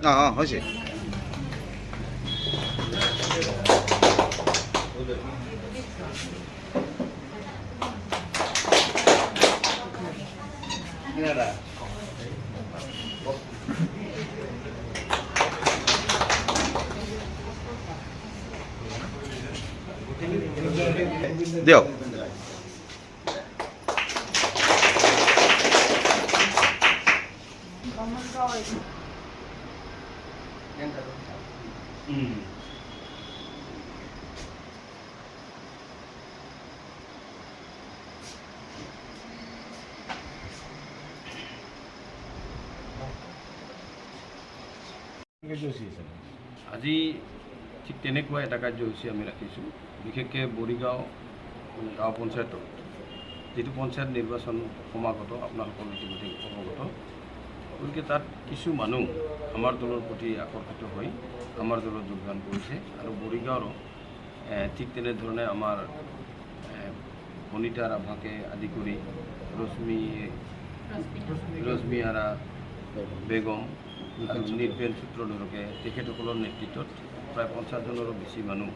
অঁ অঁ হৈছে দিয়ক আজি ঠিক তেনেকুৱা এটা কাৰ্যসূচী আমি ৰাখিছোঁ বিশেষকৈ বৰিগাঁও গাঁও পঞ্চায়তত যিটো পঞ্চায়ত নিৰ্বাচন সমাগত আপোনালোকৰ ইতিমধ্যে অৱগত গতিকে তাত কিছু মানুহ আমাৰ দলৰ প্ৰতি আকৰ্ষিত হৈ আমাৰ দলত যোগদান কৰিছে আৰু বৰিগাঁৱৰো ঠিক তেনেধৰণে আমাৰ বনিতা ৰাভাকে আদি কৰি ৰশ্মি আৰা বেগম আৰু নিৰ্বেন সূত্ৰধৰকে তেখেতসকলৰ নেতৃত্বত প্ৰায় 50জনৰো বেছি মানুহ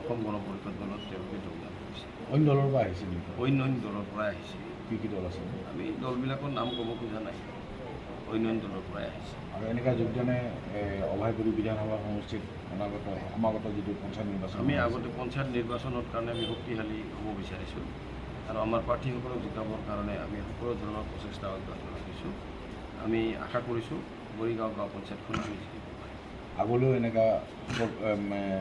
অসম গণ পৰিষদ দলত তেওঁলোকে যোগদান কৰিছে। অন্য দলৰ পৰা আহিছে অন্য দলৰ পৰাই আহিছে। কি দল আছে আমি দলবিলাকৰ নাম ক'ব খোজা নাই, অন্য দলৰ পৰাই আহিছে। আৰু এনেকুৱা যোগদানে অভয়পুৰী বিধানসভা সমষ্টিত সমাগত যিটো পঞ্চায়ত নিৰ্বাচন আমি আগতে পঞ্চায়ত নিৰ্বাচনৰ কাৰণে আমি শক্তিশালী হ'ব বিচাৰিছোঁ আৰু আমাৰ প্ৰাৰ্থীসকলক জিকাবৰ কাৰণে আমি সকলো ধৰণৰ প্ৰচেষ্টা অব্যাহত ৰাখিছোঁ। আমি আশা কৰিছোঁ বৰিগাঁও গাঁও পঞ্চায়তখন আমি জিকিব পাৰিম। আগলৈও এনেকুৱা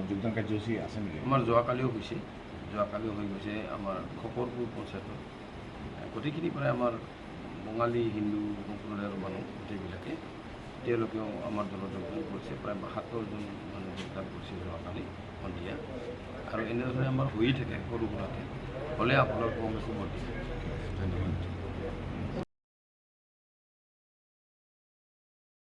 যোগদান কাৰ্যসূচী আছে নেকি? আমাৰ যোৱাকালিও হৈছে, যোৱাকালিও হৈ গৈছে আমাৰ খপৰপুৰ পঞ্চায়তত। গোটেইখিনি প্ৰায় আমাৰ বঙালী হিন্দু সম্প্ৰদায়ৰ মানুহ গোটেইবিলাকে তেওঁলোকেও আমাৰ দলত যোগদান কৰিছে। প্ৰায় 72জন মানুহ যোগদান কৰিছে যোৱাকালি সন্ধিয়া আৰু এনেধৰণে আমাৰ হৈয়ে থাকে সৰু সুৰাকৈ হ'লে আপোনালোকক খবৰ দিম। ধন্যবাদ।